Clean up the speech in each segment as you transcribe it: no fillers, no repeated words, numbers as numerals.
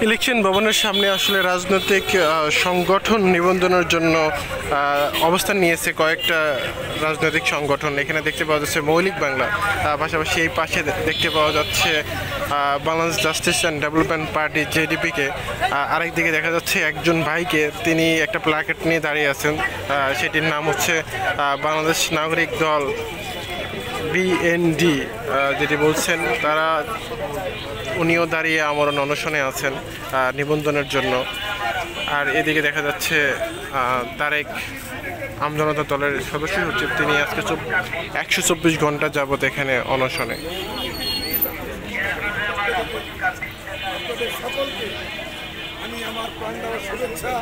Election ভবনের সামনে আসলে রাজনৈতিক সংগঠন নিবন্ধনের জন্য অবস্থান নিয়েছে কয়েকটা রাজনৈতিক সংগঠন। এখানে দেখতে পাওয়া যাচ্ছে মৌলিক বাংলা, পাশাপাশি এই পাশে দেখতে পাওয়া যাচ্ছে Bangladesh Justice and Development Party জেডিপিকে। আরেকদিকে দেখা যাচ্ছে একজন ভাইকে, তিনি একটা প্ল্যাকেট নিয়ে দাঁড়িয়ে আছেন, সেটির নাম হচ্ছে বাংলাদেশ নাগরিক দল বিএনডি, যেটি বলছেন তারা উনিও দাঁড়িয়ে আমরণ অনশনে আছেন নিবন্ধনের জন্য। আর এদিকে দেখা যাচ্ছে তারেক আমজনতা দলের সদস্য সচিব, তিনি আজকে 124 ঘন্টা যাবত এখানে অনশনে। আমি আমার প্রাণ দেওয়ার শুভেচ্ছা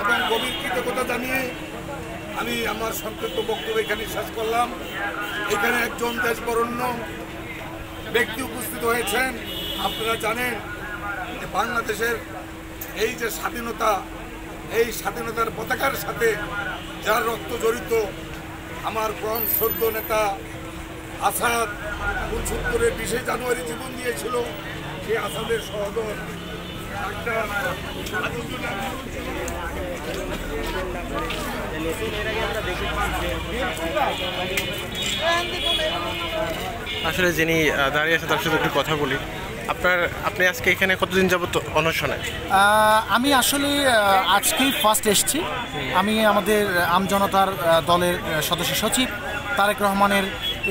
এবং গভীর কৃতজ্ঞতা জানিয়ে আমি আমার সংক্ষিপ্ত বক্তব্য এখানে শেষ করলাম। এখানে একজন দেশবরেণ্য ব্যক্তি উপস্থিত হয়েছেন। আপনারা জানেন যে বাংলাদেশের এই যে স্বাধীনতা, এই স্বাধীনতার পতাকার সাথে যার রক্ত জড়িত, আমার পরম শ্রদ্ধ নেতা আসাদ ৭৯-এর ২০শে জানুয়ারি জীবন দিয়েছিল। সেই আসাদের সহোদর আসলে যিনি দাঁড়িয়ে আছেন তার সাথে একটু কথা বলি। আপনি আজকে এখানে কতদিন যাবত অনশনে? আমি আসলে আজকেই ফার্স্ট এসেছি। আমি আমাদের আমজনতার দলের সদস্য সচিব তারেক রহমানের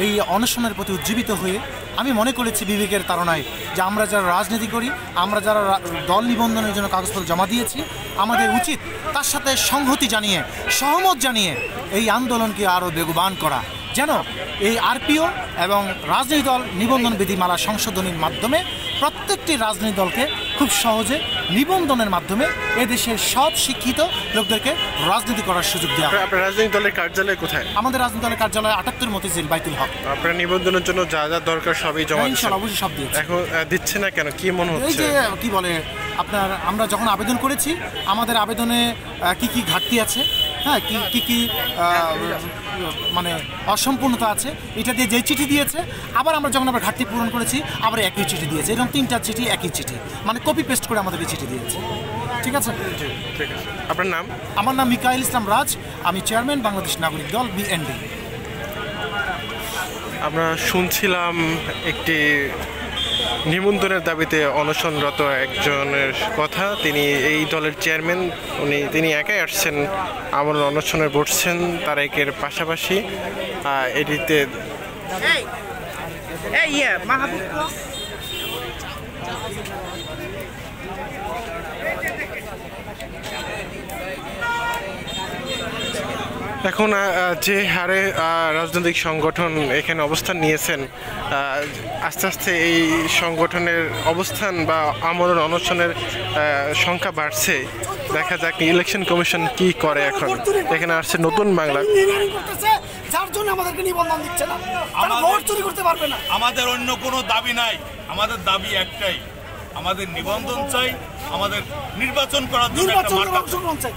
এই অনশনের প্রতি উজ্জীবিত হয়ে আমি মনে করেছি বিবেকের তাড়নায় যে আমরা যারা রাজনীতি করি, আমরা যারা দল নিবন্ধনের জন্য কাগজপত্র জমা দিয়েছি, আমাদের উচিত তার সাথে সংহতি জানিয়ে, সহমত জানিয়ে এই আন্দোলনকে আরও বেগবান করা, যেন এই আরপিও এবং রাজনৈতিক দল নিবন্ধন বিধিমালা সংশোধনীর মাধ্যমে প্রত্যেকটি রাজনৈতিক দলকে খুব সহজে নিবন্ধনের মাধ্যমে এদেশের সব শিক্ষিত লোকদেরকে রাজনীতি করার সুযোগ দেওয়া। আপনার রাজনৈতিক দলের কার্যালয় কোথায়? আমাদের রাজনৈতিক দলের কার্যালয় ৭৮ মতিঝিল বাইতুল হক। আপনার নিবন্ধনের জন্য যা যা দরকার সবই জমা দিচ্ছেন? অবশ্যই সব দিয়েছি। এখন দিচ্ছে না কেন, কি মনে হচ্ছে? এই যে কি বলে আপনার, আমরা যখন আবেদন করেছি আমাদের আবেদনে কি কি ঘাটতি আছে, হ্যাঁ কি মানে অসম্পূর্ণতা আছে, এটা দিয়ে যে চিঠি দিয়েছে, আবার আমরা যখন আবার ঘাটতি পূরণ করেছি আবার একই চিঠি দিয়েছে, এরকম ৩টা চিঠি একই চিঠি, মানে কপি পেস্ট করে আমাদেরকে চিঠি দিয়েছে। ঠিক আছে, ঠিক আছে। আপনার নাম? আমার নাম মিকাইল ইসলাম রাজ, আমি চেয়ারম্যান বাংলাদেশ নাগরিক দল বিএনডি। আমরা শুনছিলাম একটি নিবন্ধনের দাবিতে অনশনরত একজনের কথা। তিনি এই দলের চেয়ারম্যান, তিনি একাই আসছেন, আমার অনশনে বসছেন তারেকের পাশাপাশি। এটিতে এখন যে হারে রাজনৈতিক সংগঠন এখানে অবস্থান নিয়েছেন, আস্তে আস্তে এই সংগঠনের অবস্থান বা আমরণ অনশনের সংখ্যা বাড়ছে। দেখা যাক ইলেকশন কমিশন কি করে। এখন এখানে আসছে নতুন বাংলা, যার জন্য আমাদেরকে নিবন্ধন দিচ্ছে না, আমরা ভোট চুরি করতে পারবে না। আমাদের অন্য কোনো দাবি নাই, আমাদের দাবি একটাই, আমাদের নিবন্ধন চাই, আমাদের নির্বাচন করার জন্য একটা মার্কা চাই।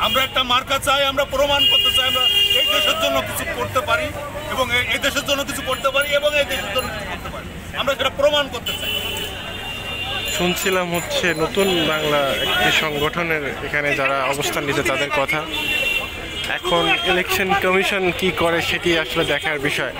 আমরা একটা মার্কা চাই, আমরা প্রমাণ করতে চাই আমরা এই দেশের জন্য কিছু করতে পারি এবং এই দেশের জন্য কিছু করতে পারি এবং এই দেশের জন্য কিছু করতে পারি, আমরা সেটা প্রমাণ করতে চাই। শুনছিলাম হচ্ছে নতুন বাংলা একটি সংগঠনের এখানে যারা অবস্থান নিচ্ছে তাদের কথা। এখন ইলেকশন কমিশন কি করে সেটি আসলে দেখার বিষয়।